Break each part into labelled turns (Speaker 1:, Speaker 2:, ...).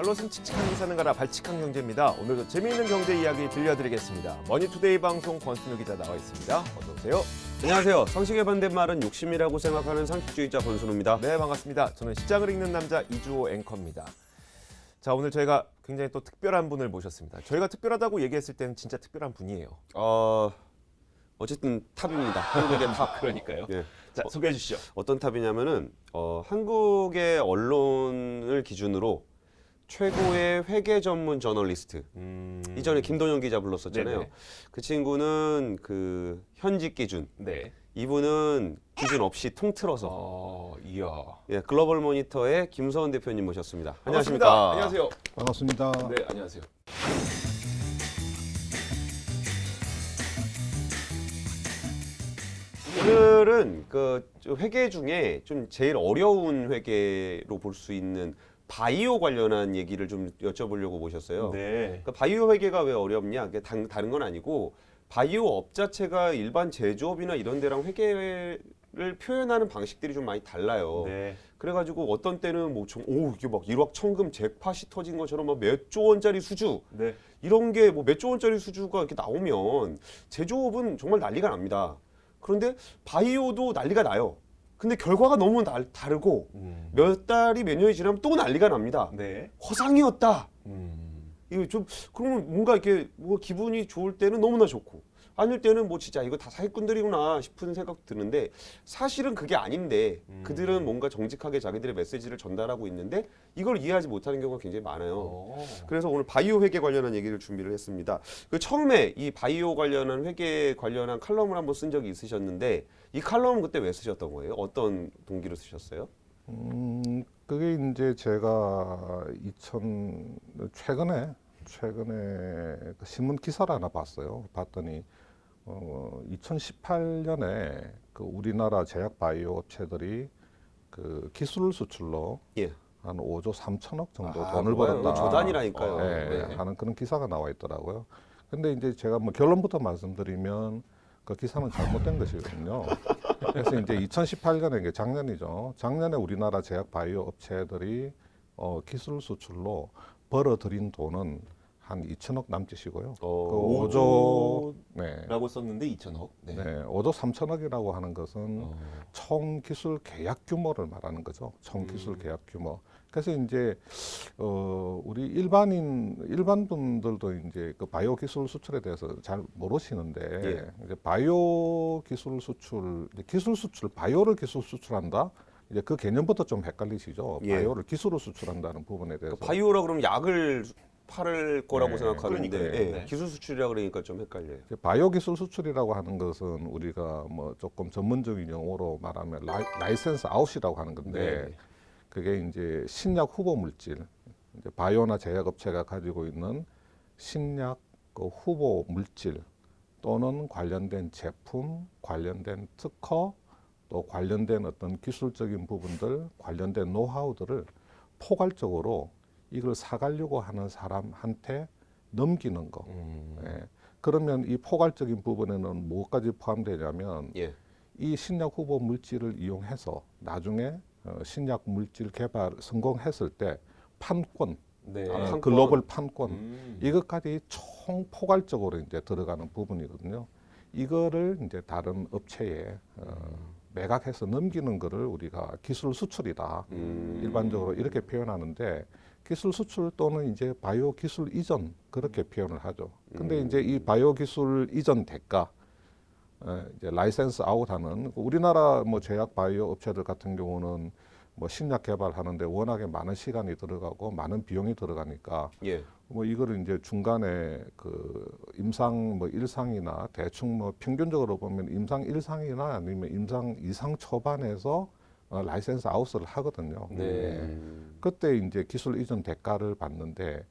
Speaker 1: 칼롯은 칙칙한 사는 가라 발칙한 경제입니다. 오늘도 재미있는 경제 이야기 들려드리겠습니다. 머니투데이 방송 권순우 기자 나와 있습니다. 어서 오세요.
Speaker 2: 안녕하세요. 상식에 반대말은 욕심이라고 생각하는 상식주의자 권순우입니다.
Speaker 1: 네, 반갑습니다. 저는 시장을 읽는 남자 이주호 앵커입니다. 자, 오늘 저희가 굉장히 또 특별한 분을 모셨습니다. 저희가 특별하다고 얘기했을 때는 진짜 특별한 분이에요.
Speaker 2: 어쨌든 탑입니다. 한국의 탑.
Speaker 1: 그러니까요.
Speaker 2: 예.
Speaker 1: 자, 소개해 주시죠.
Speaker 2: 어떤 탑이냐면은 한국의 언론을 기준으로 최고의 회계 전문 저널리스트. 이전에 김동현 기자 불렀었잖아요.
Speaker 1: 네네.
Speaker 2: 그 친구는 그 현직 기준.
Speaker 1: 네.
Speaker 2: 이분은 기준 없이 통틀어서
Speaker 1: 이야.
Speaker 2: 예, 글로벌 모니터의 김서원 대표님 모셨습니다.
Speaker 1: 반갑습니다.
Speaker 2: 안녕하십니까?
Speaker 1: 안녕하세요.
Speaker 3: 반갑습니다.
Speaker 1: 네, 안녕하세요.
Speaker 2: 오늘은 그 회계 중에 좀 제일 어려운 회계로 볼 수 있는 바이오 관련한 얘기를 좀 여쭤보려고 모셨어요.
Speaker 1: 네.
Speaker 2: 그러니까 바이오 회계가 왜 어렵냐? 그게 다른 건 아니고 바이오 업 자체가 일반 제조업이나 이런 데랑 회계를 표현하는 방식들이 좀 많이 달라요.
Speaker 1: 네.
Speaker 2: 그래가지고 어떤 때는 뭐 이게 막 1억 천금 잭팟이 터진 것처럼 막 몇 조 원짜리 수주
Speaker 1: 네.
Speaker 2: 이런 게 뭐 몇 조 원짜리 수주가 이렇게 나오면 제조업은 정말 난리가 납니다. 그런데 바이오도 난리가 나요. 근데 결과가 너무 다르고 몇 달이 몇 년이 지나면 또 난리가 납니다.
Speaker 1: 네.
Speaker 2: 허상이었다. 이거 좀 그러면 뭔가 이렇게 뭐 기분이 좋을 때는 너무나 좋고 아닐 때는 뭐 진짜 이거 다 사기꾼들이구나 싶은 생각 드는데 사실은 그게 아닌데 그들은 뭔가 정직하게 자기들의 메시지를 전달하고 있는데 이걸 이해하지 못하는 경우가 굉장히 많아요. 그래서 오늘 바이오 회계 관련한 얘기를 준비를 했습니다. 그 처음에 이 바이오 관련한 회계 관련한 칼럼을 한번 쓴 적이 있으셨는데 이 칼럼은 그때 왜 쓰셨던 거예요? 어떤 동기로 쓰셨어요?
Speaker 3: 그게 이제 제가 최근에 그 신문 기사를 하나 봤어요. 봤더니 2018년에 그 우리나라 제약 바이오 업체들이 그 기술 수출로
Speaker 2: 예.
Speaker 3: 한 5조 3천억 정도
Speaker 2: 아,
Speaker 3: 돈을
Speaker 2: 그거요?
Speaker 3: 벌었다.
Speaker 2: 조단이라니까요.
Speaker 3: 네. 하는 그런 기사가 나와 있더라고요. 근데 이제 제가 뭐 결론부터 말씀드리면 그 기사는 잘못된 것이거든요. 그래서 이제 2018년에 이게 작년이죠. 작년에 우리나라 제약 바이오 업체들이 기술 수출로 벌어들인 돈은 한 2천억 남짓이고요. 그 5조
Speaker 1: 라고 썼는데 2천억. 네.
Speaker 3: 5조 3천억이라고 하는 것은 총 기술 계약 규모를 말하는 거죠. 총 기술 계약 규모. 그래서 이제 우리 일반 분들도 이제 그 바이오 기술 수출에 대해서 잘 모르시는데
Speaker 2: 예.
Speaker 3: 이제 바이오 기술 수출, 기술 수출, 바이오를 기술 수출한다. 이제 그 개념부터 좀 헷갈리시죠.
Speaker 2: 예.
Speaker 3: 바이오를 기술로 수출한다는 부분에 대해서.
Speaker 2: 바이오라 그러면 약을 팔을 거라고
Speaker 3: 네,
Speaker 2: 생각하는데
Speaker 1: 그러니까요.
Speaker 2: 예,
Speaker 1: 네.
Speaker 2: 기술 수출이라 그러니까 좀 헷갈려요.
Speaker 3: 이제 바이오 기술 수출이라고 하는 것은 우리가 뭐 조금 전문적인 용어로 말하면 라이센스 아웃이라고 하는 건데
Speaker 1: 네.
Speaker 3: 그게 이제 신약 후보 물질, 이제 바이오나 제약 업체가 가지고 있는 신약 그 후보 물질 또는 관련된 제품, 관련된 특허, 또 관련된 어떤 기술적인 부분들, 관련된 노하우들을 포괄적으로 이걸 사가려고 하는 사람한테 넘기는 거. 예. 그러면 이 포괄적인 부분에는 뭐까지 포함되냐면
Speaker 2: 예.
Speaker 3: 이 신약 후보 물질을 이용해서 나중에 신약 물질 개발 성공했을 때 판권,
Speaker 1: 네.
Speaker 2: 판권.
Speaker 3: 글로벌 판권 이것까지 총 포괄적으로 이제 들어가는 부분이거든요. 이거를 이제 다른 업체에 매각해서 넘기는 거를 우리가 기술 수출이다. 일반적으로 이렇게 표현하는데 기술 수출 또는 이제 바이오 기술 이전 그렇게 표현을 하죠. 근데 이제 이 바이오 기술 이전 대가 이제 라이센스 아웃하는 우리나라 뭐 제약 바이오 업체들 같은 경우는 뭐 신약 개발하는데 워낙에 많은 시간이 들어가고 많은 비용이 들어가니까
Speaker 2: 예.
Speaker 3: 뭐 이거를 이제 중간에 그 임상 뭐 1상이나 대충 뭐 평균적으로 보면 임상 1상이나 아니면 임상 2상 초반에서 라이센스 아웃을 하거든요.
Speaker 1: 네.
Speaker 3: 그때 이제 기술 이전 대가를 받는데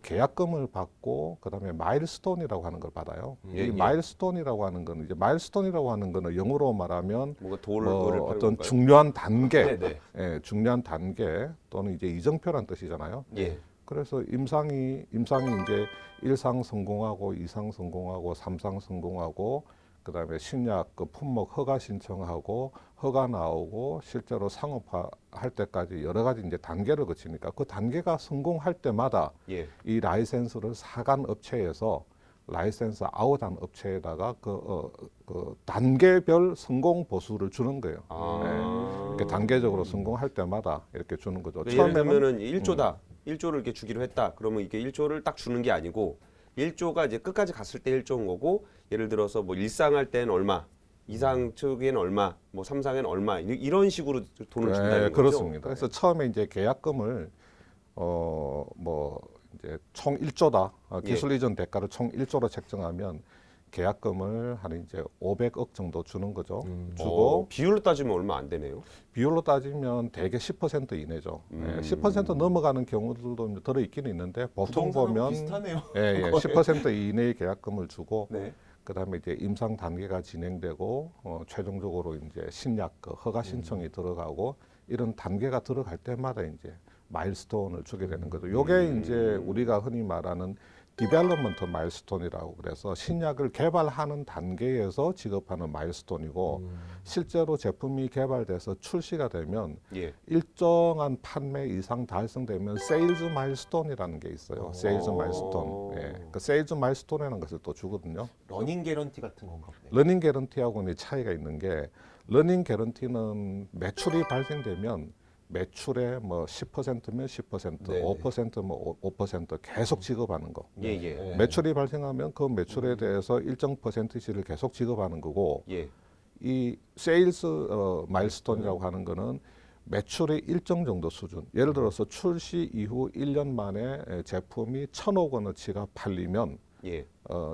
Speaker 3: 계약금을 받고 그다음에 마일스톤이라고 하는 걸 받아요.
Speaker 2: 예,
Speaker 3: 이
Speaker 2: 예.
Speaker 3: 마일스톤이라고 하는 거는 이제 마일스톤이라고 하는 거는 영어로 말하면
Speaker 2: 뭔가 돌을
Speaker 3: 뭐
Speaker 2: 파는
Speaker 3: 어떤
Speaker 2: 건가요?
Speaker 3: 중요한 단계,
Speaker 1: 네.
Speaker 3: 예, 중요한 단계 또는 이제 이정표란 뜻이잖아요.
Speaker 2: 예.
Speaker 3: 그래서 임상이 이제 1상 성공하고 2상 성공하고 3상 성공하고 그다음에 신약 그 품목 허가 신청하고 허가 나오고 실제로 상업화할 때까지 여러 가지 이제 단계를 거치니까 그 단계가 성공할 때마다
Speaker 2: 예.
Speaker 3: 이 라이센스를 사간 업체에서 라이센스 아웃한 업체에다가 그 단계별 성공 보수를 주는 거예요. 이렇게 단계적으로 성공할 때마다 이렇게 주는 거죠.
Speaker 2: 그러니까 예를 들면은 1조다. 1조를 이렇게 주기로 했다. 그러면 이게 1조를 딱 주는 게 아니고 1조가 이제 끝까지 갔을 때 1조인 거고 예를 들어서 뭐 일상할 때는 얼마, 이상 측에는 얼마, 뭐 삼상에는 얼마 이런 식으로 돈을 준다는 거죠.
Speaker 3: 그렇습니다. 그래서 처음에 이제 계약금을 뭐 이제 총 1조다. 기술 이전 대가를 총 1조로 책정하면 계약금을 한 이제 500억 정도 주는 거죠. 주고
Speaker 2: 비율로 따지면 얼마 안 되네요.
Speaker 3: 비율로 따지면 대개 10% 이내죠. 10% 넘어가는 경우들도 들어 있기는 있는데 보통 보면
Speaker 1: 비슷하네요.
Speaker 3: 10% 이내의 계약금을 주고
Speaker 1: 네.
Speaker 3: 그다음에 이제 임상 단계가 진행되고 최종적으로 이제 신약 그 허가 신청이 들어가고 이런 단계가 들어갈 때마다 이제 마일스톤을 주게 되는 거죠. 요게 이제 우리가 흔히 말하는 디벨롭먼트 마일스톤이라고 그래서 신약을 개발하는 단계에서 지급하는 마일스톤이고 실제로 제품이 개발돼서 출시가 되면
Speaker 2: 예.
Speaker 3: 일정한 판매 이상 달성되면 세일즈 마일스톤이라는 게 있어요. 세일즈 마일스톤. 그 세일즈 마일스톤이라는 것을 또 주거든요.
Speaker 1: 러닝 개런티 같은 건가 보네요.
Speaker 3: 러닝 개런티하고는 차이가 있는 게 러닝 개런티는 매출이 발생되면 매출의 뭐 10%면 10%,
Speaker 1: 네네.
Speaker 3: 5%면 5% 계속 지급하는 거.
Speaker 2: 예, 예.
Speaker 3: 매출이 발생하면 그 매출에 대해서 일정 퍼센티지를 계속 지급하는 거고
Speaker 2: 예.
Speaker 3: 이 세일스 마일스톤이라고 하는 거는 매출의 일정 정도 수준. 예를 들어서 출시 이후 1년 만에 제품이 1,000억 원어치가 팔리면
Speaker 2: 예.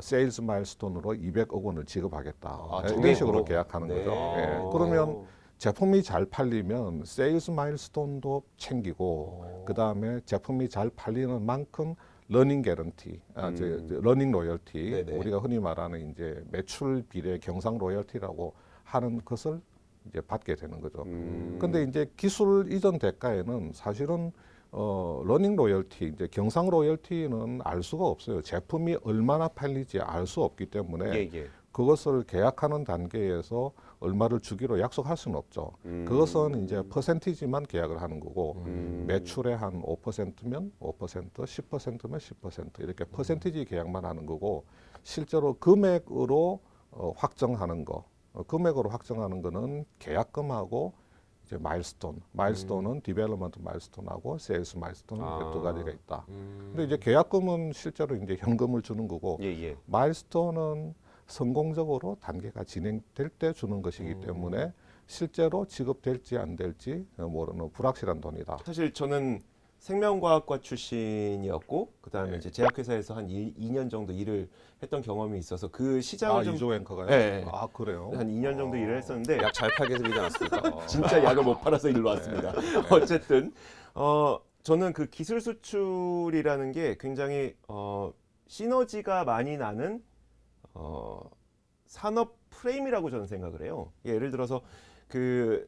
Speaker 3: 세일스 마일스톤으로 200억 원을 지급하겠다. 이런
Speaker 2: 정액으로?
Speaker 3: 식으로 계약하는 거죠.
Speaker 2: 네.
Speaker 3: 그러면 제품이 잘 팔리면 세일스 마일스톤도 챙기고 그 다음에 제품이 잘 팔리는 만큼 러닝 개런티, 러닝 로열티,
Speaker 1: 네네.
Speaker 3: 우리가 흔히 말하는 이제 매출 비례 경상 로열티라고 하는 것을 이제 받게 되는 거죠. 근데 이제 기술 이전 대가에는 사실은 러닝 로열티, 이제 경상 로열티는 알 수가 없어요. 제품이 얼마나 팔리지 알 수 없기 때문에
Speaker 2: 예, 예.
Speaker 3: 그것을 계약하는 단계에서 얼마를 주기로 약속할 수는 없죠. 그것은 이제 퍼센티지만 계약을 하는 거고 매출의 한 5%면 5%, 10%면 10% 이렇게 퍼센티지 계약만 하는 거고 실제로 금액으로 확정하는 거, 금액으로 확정하는 거는 계약금하고 이제 마일스톤은 디벨롭먼트 마일스톤하고 세일스 마일스톤 두 가지가 있다. 근데 이제 계약금은 실제로 이제 현금을 주는 거고
Speaker 2: 예, 예.
Speaker 3: 마일스톤은 성공적으로 단계가 진행될 때 주는 것이기 때문에 실제로 지급될지 안 될지 모르는 불확실한 돈이다.
Speaker 1: 사실 저는 생명과학과 출신이었고 그다음에 이제 제약회사에서 한 2년 정도 일을 했던 경험이 있어서 그 시장을 좀
Speaker 3: 이조 앵커가요?
Speaker 1: 네.
Speaker 3: 아 그래요?
Speaker 1: 한 2년 정도 일을 했었는데
Speaker 2: 약 잘 팔게 들리지 않았습니까?
Speaker 1: 진짜 약을 못 팔아서 일로 왔습니다. 어쨌든 저는 그 기술 수출이라는 게 굉장히 시너지가 많이 나는 산업 프레임이라고 저는 생각을 해요. 예를 들어서 그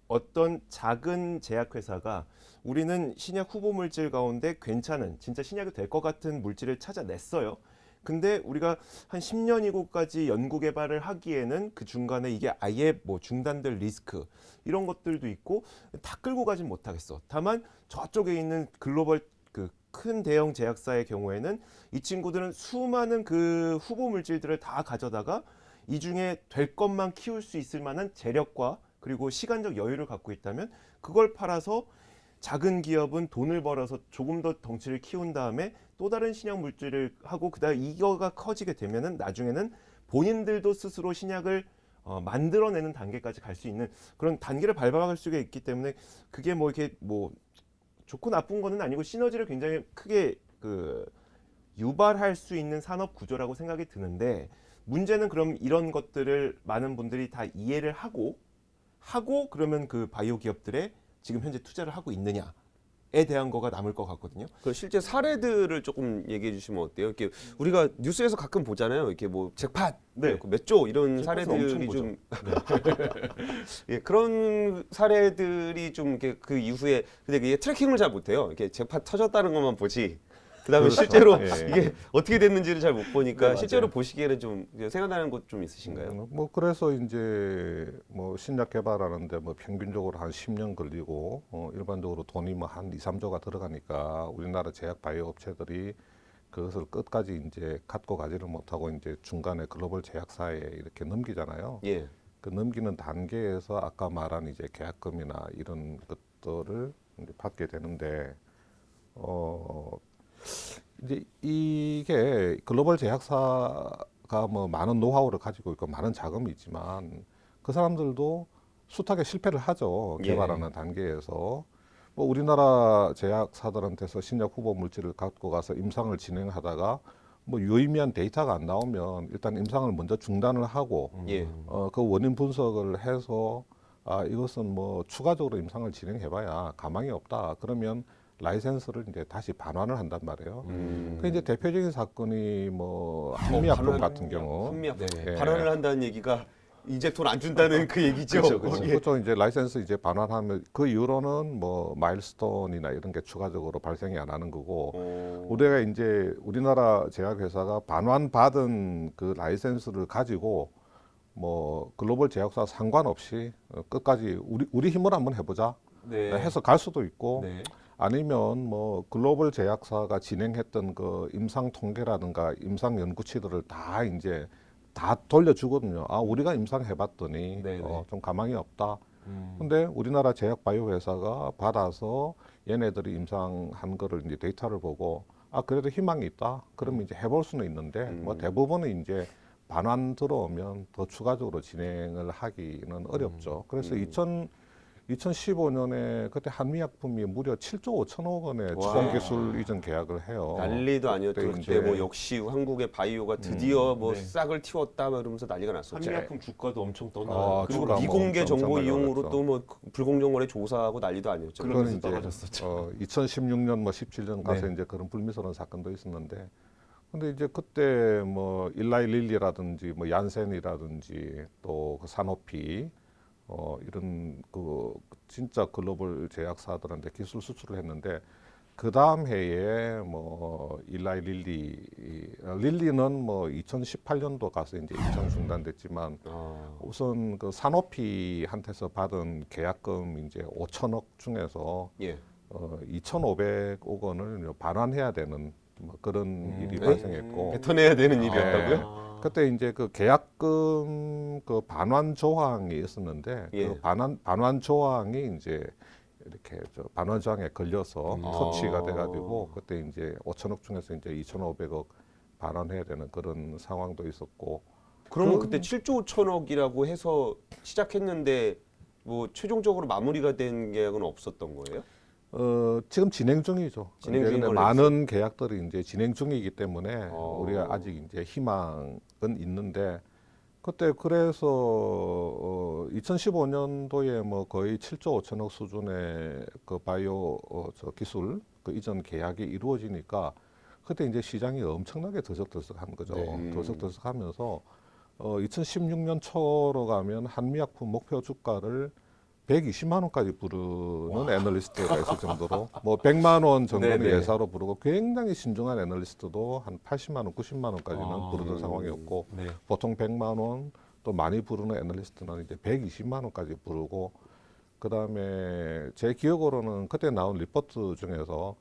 Speaker 1: 어떤 작은 제약회사가 우리는 신약 후보 물질 가운데 괜찮은 진짜 신약이 될 것 같은 물질을 찾아냈어요. 근데 우리가 한 10년 이고까지 연구 개발을 하기에는 그 중간에 이게 아예 뭐 중단될 리스크 이런 것들도 있고 다 끌고 가진 못하겠어. 다만 저쪽에 있는 글로벌 그 큰 대형 제약사의 경우에는 이 친구들은 수많은 그 후보 물질들을 다 가져다가 이 중에 될 것만 키울 수 있을 만한 재력과 그리고 시간적 여유를 갖고 있다면 그걸 팔아서 작은 기업은 돈을 벌어서 조금 더 덩치를 키운 다음에 또 다른 신약 물질을 하고 그다음에 이거가 커지게 되면은 나중에는 본인들도 스스로 신약을 만들어내는 단계까지 갈 수 있는 그런 단계를 밟아갈 수가 있기 때문에 그게 뭐 이렇게 뭐 좋고 나쁜 거는 아니고 시너지를 굉장히 크게 그 유발할 수 있는 산업 구조라고 생각이 드는데 문제는 그럼 이런 것들을 많은 분들이 다 이해를 하고 그러면 그 바이오 기업들에 지금 현재 투자를 하고 있느냐에 대한 거가 남을 것 같거든요.
Speaker 2: 그 실제 사례들을 조금 얘기해 주시면 어때요? 이렇게 우리가 뉴스에서 가끔 보잖아요. 이렇게 뭐 잭팟,
Speaker 1: 네.
Speaker 2: 몇 조 이런
Speaker 1: 잭팟은
Speaker 2: 사례들이
Speaker 1: 엄청
Speaker 2: 좀 예, 그런 사례들이 좀 이렇게 그 이후에 근데 이게 트래킹을 잘 못해요. 이렇게 잭팟 터졌다는 것만 보지 그다음에
Speaker 3: 그렇죠.
Speaker 2: 실제로
Speaker 3: 예.
Speaker 2: 이게 어떻게 됐는지를 잘 못 보니까
Speaker 1: 네,
Speaker 2: 실제로
Speaker 1: 맞아요.
Speaker 2: 보시기에는 좀 생각나는 곳 좀 있으신가요?
Speaker 3: 뭐 그래서 이제 뭐 신약 개발하는데 뭐 평균적으로 한 10년 걸리고 일반적으로 돈이 뭐 한 2, 3조가 들어가니까 우리나라 제약 바이오 업체들이 그것을 끝까지 이제 갖고 가지를 못하고 이제 중간에 글로벌 제약사에 이렇게 넘기잖아요.
Speaker 2: 예.
Speaker 3: 그 넘기는 단계에서 아까 말한 이제 계약금이나 이런 것들을 이제 받게 되는데 이제 이게 글로벌 제약사가 뭐 많은 노하우를 가지고 있고 많은 자금이 있지만 그 사람들도 숱하게 실패를 하죠.
Speaker 2: 예.
Speaker 3: 개발하는 단계에서. 뭐 우리나라 제약사들한테서 신약 후보 물질을 갖고 가서 임상을 진행하다가 뭐 유의미한 데이터가 안 나오면 일단 임상을 먼저 중단을 하고
Speaker 2: 예.
Speaker 3: 그 원인 분석을 해서 이것은 뭐 추가적으로 임상을 진행해봐야 가망이 없다. 그러면 라이센스를 이제 다시 반환을 한단 말이에요. 그 이제 대표적인 사건이 뭐 한미약품
Speaker 2: 반환-
Speaker 3: 같은 경우
Speaker 2: 한미약품.
Speaker 3: 예.
Speaker 2: 반환을 한다는 얘기가 이제 돈 안 준다는 그 얘기죠.
Speaker 1: 그렇죠, 그렇죠.
Speaker 2: 예.
Speaker 3: 그렇죠. 이제 라이센스 이제 반환하면 그 이후로는 뭐 마일스톤이나 이런 게 추가적으로 발생이 안 하는 거고 우리가 이제 우리나라 제약회사가 반환받은 그 라이센스를 가지고 뭐 글로벌 제약사 상관없이 끝까지 우리 힘으로 한번 해보자
Speaker 2: 네.
Speaker 3: 해서 갈 수도 있고
Speaker 2: 네.
Speaker 3: 아니면 뭐 글로벌 제약사가 진행했던 그 임상 통계라든가 임상 연구치들을 다 이제 다 돌려주거든요. 우리가 임상 해봤더니
Speaker 2: 네네.
Speaker 3: 좀 가망이 없다. 근데 우리나라 제약 바이오 회사가 받아서 얘네들이 임상한 거를 이제 데이터를 보고 그래도 희망이 있다. 그러면 이제 해볼 수는 있는데 뭐 대부분은 이제 반환 들어오면 더 추가적으로 진행을 하기는 어렵죠. 그래서 2015년에 그때 한미약품이 무려 7조 5천억 원의
Speaker 2: 와.
Speaker 3: 주권기술 이전 계약을 해요.
Speaker 2: 난리도 아니었죠.
Speaker 3: 그때
Speaker 2: 그때
Speaker 3: 이제
Speaker 2: 뭐 역시 한국의 바이오가 드디어 뭐
Speaker 1: 네.
Speaker 2: 싹을 틔웠다 막 이러면서 난리가 났었죠.
Speaker 1: 한미약품 주가도 엄청
Speaker 3: 아,
Speaker 1: 떠나.
Speaker 2: 그리고
Speaker 3: 주가 뭐
Speaker 2: 미공개
Speaker 3: 엄청
Speaker 2: 정보 이용으로
Speaker 3: 날라갔죠.
Speaker 2: 또 뭐 불공정거래 조사하고 난리도 아니었죠.
Speaker 1: 그러면서
Speaker 3: 이제
Speaker 1: 떨어졌었죠.
Speaker 3: 2016년 뭐 17년 가서
Speaker 1: 네.
Speaker 3: 이제 그런 불미스러운 사건도 있었는데 근데 이제 그때 뭐 일라이 릴리라든지 뭐 얀센이라든지 또 그 사노피 이런 그 진짜 글로벌 제약사들한테 기술 수출을 했는데 그 다음 해에 뭐 일라이 릴리는 뭐 2018년도 가서 이제 임상 중단됐지만 우선 그 사노피한테서 받은 계약금 이제 5천억 중에서
Speaker 2: 예.
Speaker 3: 2,500억 원을 반환해야 되는 뭐 그런 일이
Speaker 2: 네?
Speaker 3: 발생했고
Speaker 2: 뱉어내야 되는 일이었다고요?
Speaker 3: 그때 이제 그 계약금 그 반환 조항이 있었는데
Speaker 2: 예.
Speaker 3: 그 반환 조항이 이제 이렇게 반환 조항에 걸려서 터치가 돼가지고 그때 이제 5천억 중에서 이제 2,500억 반환해야 되는 그런 상황도 있었고
Speaker 2: 그러면 그때 7조 5천억이라고 해서 시작했는데 뭐 최종적으로 마무리가 된 계약은 없었던 거예요?
Speaker 3: 지금 진행 중이죠.
Speaker 2: 진행
Speaker 3: 이제
Speaker 2: 중인
Speaker 3: 근데
Speaker 2: 걸로
Speaker 3: 많은 계약들이 이제 진행 중이기 때문에 우리가 아직 이제 희망은 있는데 그때 그래서 2015년도에 뭐 거의 7조 5천억 수준의 그 바이오 저 기술 그 이전 계약이 이루어지니까 그때 이제 시장이 엄청나게 들썩들썩한 거죠.
Speaker 2: 네.
Speaker 3: 들썩들썩하면서 2016년 초로 가면 한미약품 목표 주가를 120만 원까지 부르는 애널리스트가 있을 정도로 뭐 100만 원 정도는
Speaker 2: 네네.
Speaker 3: 예사로 부르고 굉장히 신중한 애널리스트도 한 80만 원, 90만 원까지는 부르는 상황이었고
Speaker 1: 네.
Speaker 3: 보통 100만 원 또 많이 부르는 애널리스트는 이제 120만 원까지 부르고 그다음에 제 기억으로는 그때 나온 리포트 중에서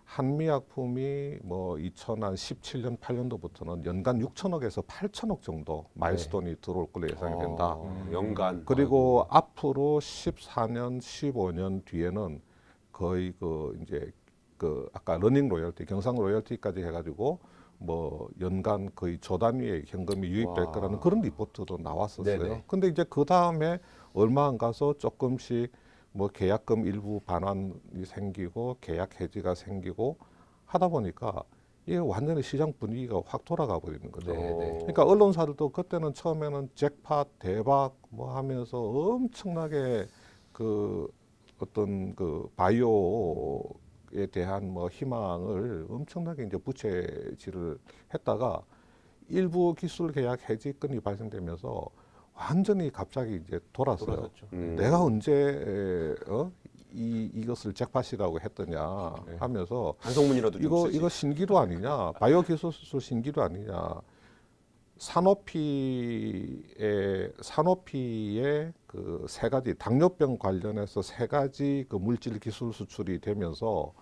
Speaker 3: 한미약품이 뭐 2017년 8년도부터는 연간 6천억에서 8천억 정도 마일스톤이 들어올 걸로 예상이 된다.
Speaker 2: 연간.
Speaker 3: 그리고 앞으로 14년, 15년 뒤에는 거의 그 이제 그 아까 러닝 로열티, 경상 로열티까지 해가지고 뭐 연간 거의 조 단위의 현금이 유입될
Speaker 2: 와.
Speaker 3: 거라는 그런 리포트도 나왔었어요.
Speaker 2: 네네.
Speaker 3: 근데 이제 그 다음에 얼마 안 가서 조금씩 뭐 계약금 일부 반환이 생기고 계약 해지가 생기고 하다 보니까 이게 완전히 시장 분위기가 확 돌아가 버리는 거죠.
Speaker 2: 네네.
Speaker 3: 그러니까 언론사들도 그때는 처음에는 잭팟 대박 뭐 하면서 엄청나게 그 어떤 그 바이오에 대한 뭐 희망을 엄청나게 이제 부채질을 했다가 일부 기술 계약 해지 건이 발생되면서 완전히 갑자기 이제 돌았어요.
Speaker 1: 돌아섰죠.
Speaker 3: 내가 언제 이것을 잭팟이라고 했더냐 하면서
Speaker 2: 반성문이라도 좀 쓰지.
Speaker 3: 이거 신기루 아니냐? 바이오 기술 수출 신기루 아니냐? 산오피의 그 세 가지 당뇨병 관련해서 세 가지 그 물질 기술 수출이 되면서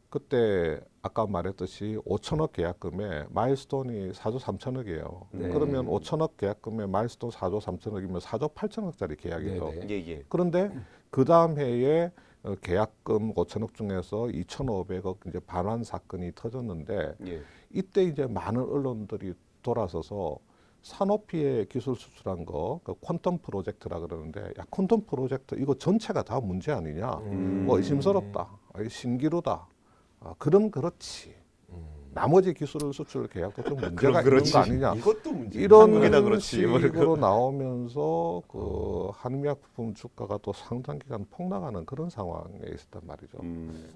Speaker 3: 그때 아까 말했듯이 5천억 계약금에 마일스톤이 4조 3천억이에요.
Speaker 1: 네.
Speaker 3: 그러면 5천억 계약금에 마일스톤 4조 3천억이면 4조 8천억짜리 계약이죠.
Speaker 1: 네, 네.
Speaker 2: 예.
Speaker 3: 그런데 그 다음 해에 계약금 5천억 중에서 2,500억 이제 반환 사건이 터졌는데
Speaker 2: 예.
Speaker 3: 이때 이제 많은 언론들이 돌아서서 산오피의 기술 수출한 거, 그 퀀텀 프로젝트라 그러는데, 야 퀀텀 프로젝트 이거 전체가 다 문제 아니냐? 뭐 의심스럽다, 신기루다. 그럼 그렇지. 나머지 기술 수출 계약도 좀 문제가 있는 거 아니냐?
Speaker 1: 이것도 문제.
Speaker 3: 이런
Speaker 2: 한국이다 그렇지.
Speaker 3: 식으로 나오면서 그 한미약품 주가가 또 상당 기간 폭락하는 그런 상황에 있었단 말이죠.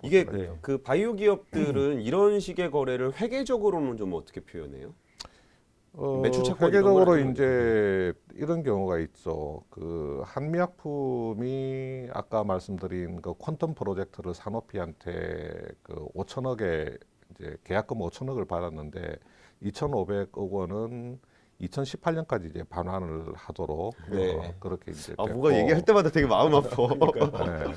Speaker 2: 이게
Speaker 1: 네.
Speaker 2: 그 바이오 기업들은 이런 식의 거래를 회계적으로는 좀 어떻게 표현해요? 매출 채권 이런
Speaker 3: 회계적으로
Speaker 2: 거는
Speaker 3: 이제 이런 경우가 있죠. 그 한미약품이 아까 말씀드린 그 퀀텀 프로젝트를 산오피한테 그 5천억에 이제 계약금 5천억을 받았는데 2,500억 원은 2018년까지 이제 반환을 하도록
Speaker 2: 네.
Speaker 3: 그렇게 이제
Speaker 2: 뭔가
Speaker 3: 됐고.
Speaker 2: 얘기할 때마다 되게 마음 아파.
Speaker 3: 네.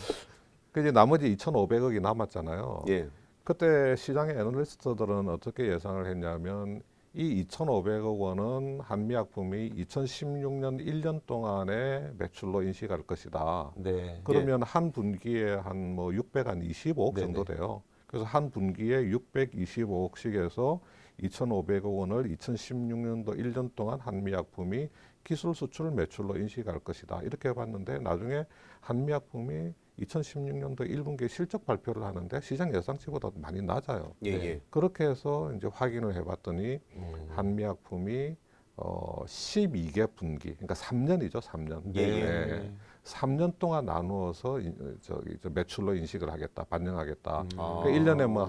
Speaker 3: 그 이제 나머지 2,500억이 남았잖아요.
Speaker 2: 예.
Speaker 3: 그때 시장의 애널리스트들은 어떻게 예상을 했냐면 이 2,500억 원은 한미약품이 2016년 1년 동안의 매출로 인식할 것이다.
Speaker 1: 네.
Speaker 3: 그러면 한 분기에 한 뭐 625억
Speaker 1: 네네.
Speaker 3: 정도 돼요. 그래서 한 분기에 625억씩에서 2,500억 원을 2016년도 1년 동안 한미약품이 기술 수출 매출로 인식할 것이다. 이렇게 봤는데 나중에 한미약품이 2016년도 1분기 실적 발표를 하는데 시장 예상치보다 많이 낮아요.
Speaker 2: 예.
Speaker 3: 그렇게 해서 이제 확인을 해봤더니 한미약품이 12개 분기, 그러니까 3년이죠, 3년.
Speaker 2: 예.
Speaker 3: 3년 동안 나누어서 저 매출로 인식을 하겠다, 반영하겠다.
Speaker 2: 아.
Speaker 3: 그러니까 1년에 뭐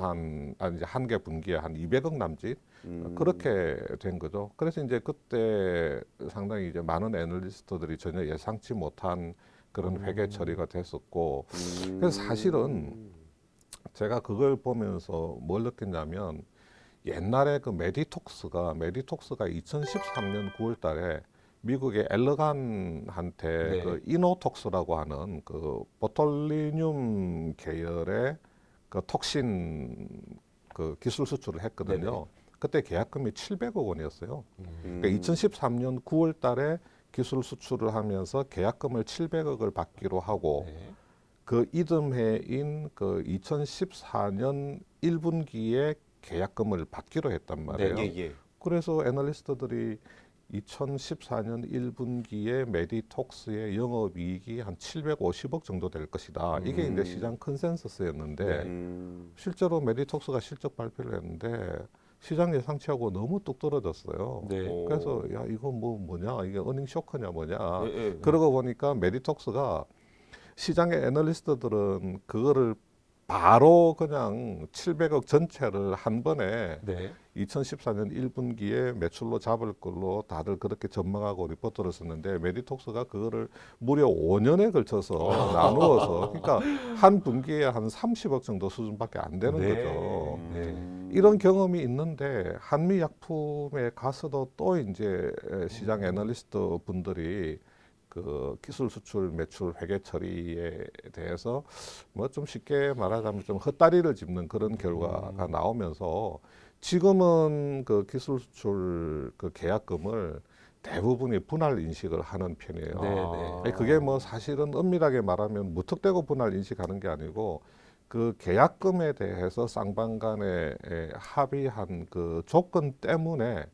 Speaker 3: 이제 한 개 분기에 한 200억 남짓 그렇게 된 거죠. 그래서 이제 그때 상당히 이제 많은 애널리스트들이 전혀 예상치 못한 그런 회계 처리가 됐었고, 그래서 사실은 제가 그걸 보면서 뭘 느꼈냐면 옛날에 그 메디톡스가 2013년 9월달에 미국의 엘러간한테
Speaker 1: 네.
Speaker 3: 그 이노톡스라고 하는 그 보톨리늄 계열의 그 톡신 그 기술 수출을 했거든요.
Speaker 1: 네네.
Speaker 3: 그때 계약금이 700억 원이었어요.
Speaker 2: 음.
Speaker 3: 그러니까 2013년 9월달에 기술 수출을 하면서 계약금을 700억을 받기로 하고
Speaker 1: 네.
Speaker 3: 그 이듬해인 그 2014년 1분기에 계약금을 받기로 했단 말이에요.
Speaker 2: 예.
Speaker 3: 그래서 애널리스트들이 2014년 1분기에 메디톡스의 영업이익이 한 750억 정도 될 것이다. 이게 이제 시장 컨센서스였는데 실제로 메디톡스가 실적 발표를 했는데 시장 예상치하고 너무 뚝 떨어졌어요.
Speaker 1: 네.
Speaker 3: 그래서 야 이거 뭐냐 이게 어닝 쇼크냐 뭐냐.
Speaker 2: 예.
Speaker 3: 그러고 보니까 메디톡스가 시장의 애널리스트들은 그거를 바로 그냥 700억 전체를 한 번에
Speaker 1: 네.
Speaker 3: 2014년 1분기에 매출로 잡을 걸로 다들 그렇게 전망하고 리포트를 썼는데 메디톡스가 그거를 무려 5년에 걸쳐서 나누어서 그러니까 한 분기에 한 30억 정도 수준밖에 안 되는
Speaker 1: 네.
Speaker 3: 거죠.
Speaker 1: 네.
Speaker 3: 이런 경험이 있는데 한미약품에 가서도 또 이제 시장 애널리스트 분들이 그 기술 수출 매출 회계 처리에 대해서 뭐 좀 쉽게 말하자면 좀 헛다리를 짚는 그런 결과가 나오면서 지금은 그 기술 수출 그 계약금을 대부분이 분할 인식을 하는 편이에요.
Speaker 1: 네.
Speaker 3: 아니, 그게 뭐 사실은 엄밀하게 말하면 무턱대고 분할 인식하는 게 아니고 그 계약금에 대해서 쌍방 간에 합의한 그 조건 때문에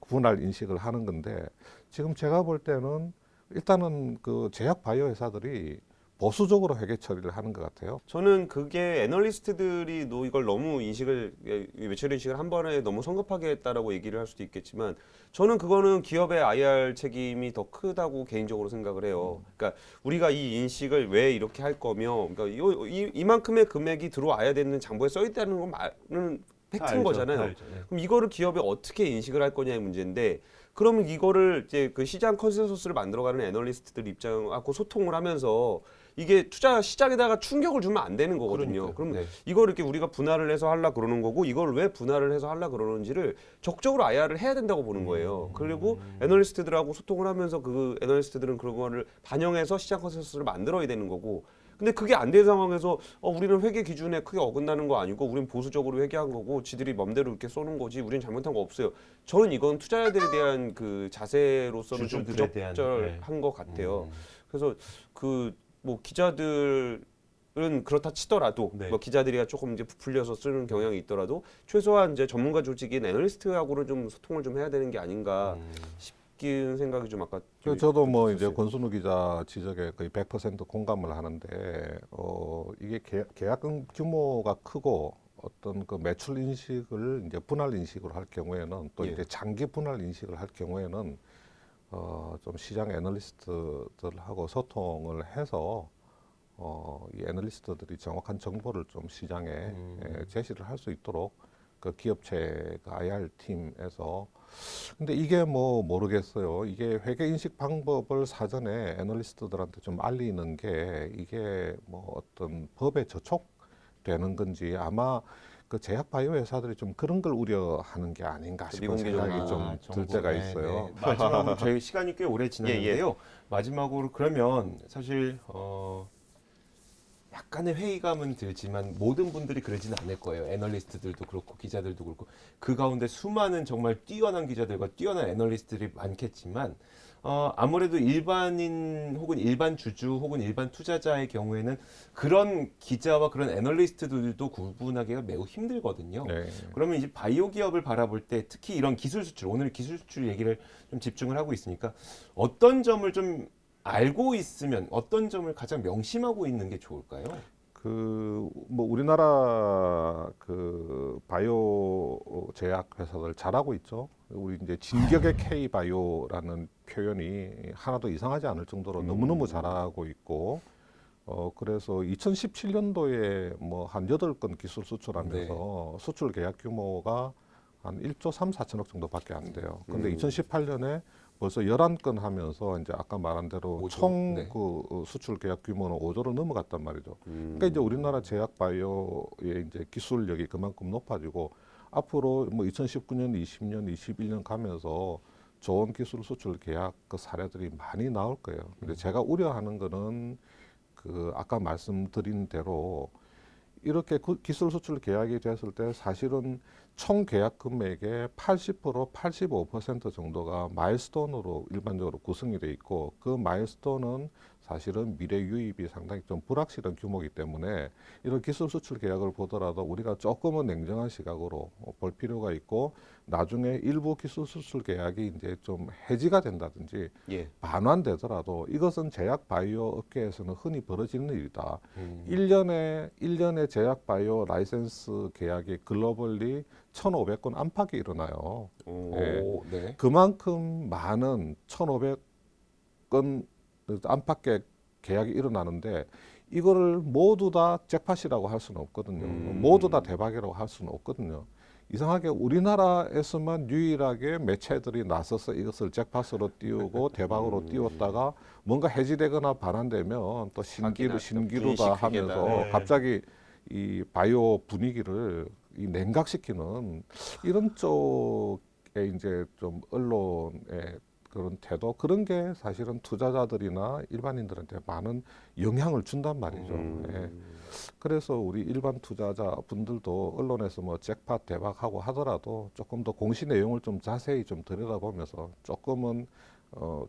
Speaker 3: 분할 인식을 하는 건데 지금 제가 볼 때는 일단은 그 제약 바이오 회사들이 보수적으로 회계 처리를 하는 것 같아요.
Speaker 2: 저는 그게 애널리스트들이 이걸 너무 매출 인식을 한 번에 너무 성급하게 했다라고 얘기를 할 수도 있겠지만 저는 그거는 기업의 IR 책임이 더 크다고 개인적으로 생각을 해요. 그러니까 우리가 이 인식을 왜 이렇게 할 거며, 그러니까 이만큼의 금액이 들어와야 되는 장부에 써 있다는 건 말은 팩트인 거잖아요. 그럼 이거를 기업이 어떻게 인식을 할 거냐의 문제인데. 그러면 이거를 이제 그 시장 컨센서스를 만들어가는 애널리스트들 입장하고 소통을 하면서 이게 투자 시장에다가 충격을 주면 안 되는 거거든요.
Speaker 1: 그러니까요.
Speaker 2: 그럼
Speaker 1: 네.
Speaker 2: 이걸 이렇게 우리가 분할을 해서 하려 그러는 거고 이걸 왜 분할을 해서 하려 그러는지를 적극적으로 IR을 해야 된다고 보는 거예요. 그리고 애널리스트들하고 소통을 하면서 그 애널리스트들은 그런 거를 반영해서 시장 컨센서스를 만들어야 되는 거고 근데 그게 안 된 상황에서 우리는 회계 기준에 크게 어긋나는 거 아니고 우리는 보수적으로 회계한 거고 지들이 맘대로 이렇게 쏘는 거지 우리는 잘못한 거 없어요. 저는 이건 투자자들에 대한 그 자세로서는 좀
Speaker 1: 주주들에 대한,
Speaker 2: 부적절한 것 같아요. 그래서 그 뭐 기자들은 그렇다 치더라도
Speaker 1: 네.
Speaker 2: 뭐 기자들이 조금 이제 부풀려서 쓰는 경향이 있더라도 최소한 이제 전문가 조직인 애널리스트하고는 좀 소통을 좀 해야 되는 게 아닌가 싶긴 생각이 좀 아까 좀
Speaker 3: 저도 뭐 이제
Speaker 2: 들었어요.
Speaker 3: 권순우 기자 지적에 거의 100% 공감을 하는데 이게 계약금 규모가 크고 어떤 그 매출 인식을 이제 분할 인식으로 할 경우에는 또
Speaker 2: 예.
Speaker 3: 이제 장기 분할 인식을 할 경우에는 좀 시장 애널리스트들하고 소통을 해서 이 애널리스트들이 정확한 정보를 좀 시장에 제시를 할 수 있도록 그 기업체 그 IR 팀에서 근데 이게 뭐 모르겠어요. 이게 회계 인식 방법을 사전에 애널리스트들한테 좀 알리는 게 이게 뭐 어떤 법에 저촉되는 건지 아마 그 제약 바이오 회사들이 좀 그런 걸 우려하는 게 아닌가 싶은 생각이 좀 들 때가 있어요.
Speaker 1: 마지막으로 저희 시간이 꽤 오래 지났는데요. 마지막으로 그러면 사실 약간의 회의감은 들지만 모든 분들이 그러지는 않을 거예요. 애널리스트들도 그렇고 기자들도 그렇고 그 가운데 수많은 정말 뛰어난 기자들과 뛰어난 애널리스트들이 많겠지만 아무래도 일반인 혹은 일반 주주 혹은 일반 투자자의 경우에는 그런 기자와 그런 애널리스트들도 구분하기가 매우 힘들거든요.
Speaker 3: 네.
Speaker 1: 그러면 이제 바이오 기업을 바라볼 때 특히 이런 기술 수출, 오늘 기술 수출 얘기를 좀 집중을 하고 있으니까 어떤 점을 좀 알고 있으면 어떤 점을 가장 명심하고 있는 게 좋을까요?
Speaker 3: 그 뭐 우리나라 그 바이오 제약 회사들 잘하고 있죠. 우리 이제 진격의 K 바이오라는 표현이 하나도 이상하지 않을 정도로 너무너무 잘하고 있고 그래서 2017년도에 뭐 한 8건 기술 수출하면서 수출 계약 규모가 한 1조 3, 4천억 정도밖에 안 돼요. 근데 2018년에 벌써 11건 하면서 이제 아까 말한 대로
Speaker 1: 5조.
Speaker 3: 총
Speaker 1: 네.
Speaker 3: 그 수출 계약 규모는 5조를 넘어갔단 말이죠. 그러니까 이제 우리나라 제약 바이오의 이제 기술력이 그만큼 높아지고 앞으로 뭐 2019년, 20년, 21년 가면서 좋은 기술 수출 계약 그 사례들이 많이 나올 거예요. 근데 제가 우려하는 거는 그 아까 말씀드린 대로 이렇게 기술 수출 계약이 됐을 때 사실은 총 계약 금액의 80%, 85% 정도가 마일스톤으로 일반적으로 구성이 돼 있고 그 마일스톤은 사실은 미래 유입이 상당히 좀 불확실한 규모이기 때문에 이런 기술 수출 계약을 보더라도 우리가 조금은 냉정한 시각으로 볼 필요가 있고 나중에 일부 기술 수출 계약이 이제 좀 해지가 된다든지
Speaker 2: 예.
Speaker 3: 반환되더라도 이것은 제약 바이오 업계에서는 흔히 벌어지는 일이다. 1년에 제약 바이오 라이센스 계약이 글로벌리 1,500건 안팎이 일어나요.
Speaker 1: 오, 네.
Speaker 3: 그만큼 많은 1,500건 안팎의 계약이 일어나는데 이거를 모두 다 잭팟이라고 할 수는 없거든요. 모두 다 대박이라고 할 수는 없거든요. 이상하게 우리나라에서만 유일하게 매체들이 나서서 이것을 잭팟으로 띄우고 대박으로 띄웠다가 뭔가 해지되거나 반환되면 또 신기루다 하면서
Speaker 1: 네.
Speaker 3: 갑자기 이 바이오 분위기를 이 냉각시키는 이런 쪽에 이제 좀 언론의 그런 태도 그런 게 사실은 투자자들이나 일반인들한테 많은 영향을 준단 말이죠. 예. 그래서 우리 일반 투자자 분들도 언론에서 뭐 잭팟 대박하고 하더라도 조금 더 공시 내용을 좀 자세히 좀 들여다보면서 조금은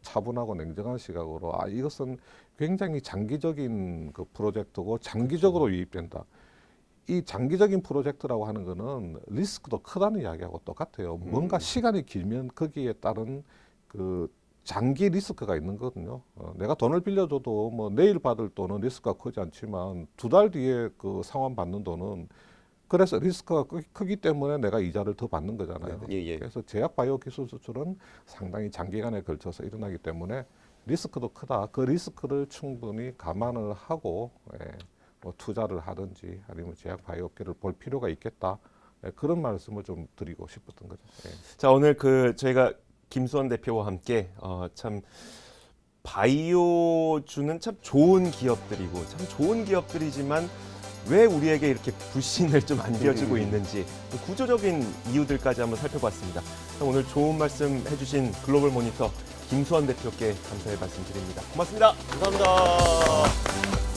Speaker 3: 차분하고 냉정한 시각으로 이것은 굉장히 장기적인 그 프로젝트고 장기적으로 유입된다. 이 장기적인 프로젝트라고 하는 거는 리스크도 크다는 이야기하고 똑같아요. 뭔가 시간이 길면 거기에 따른 그 장기 리스크가 있는 거거든요. 내가 돈을 빌려줘도 뭐 내일 받을 돈은 리스크가 크지 않지만 2달 뒤에 그 상환 받는 돈은 그래서 리스크가 크기 때문에 내가 이자를 더 받는 거잖아요.
Speaker 2: 예.
Speaker 3: 그래서 제약 바이오 기술 수출은 상당히 장기간에 걸쳐서 일어나기 때문에 리스크도 크다. 그 리스크를 충분히 감안을 하고 뭐 투자를 하든지 아니면 제약 바이오 업계를 볼 필요가 있겠다. 그런 말씀을 좀 드리고 싶었던 거죠.
Speaker 1: 자, 오늘 그 저희가 김수원 대표와 함께 참 바이오주는 참 좋은 기업들이고 참 좋은 기업들이지만 왜 우리에게 이렇게 불신을 좀 안겨주고 있는지 구조적인 이유들까지 한번 살펴봤습니다. 오늘 좋은 말씀 해주신 글로벌 모니터 김수환 대표께 감사의 말씀 드립니다. 고맙습니다.
Speaker 2: 감사합니다.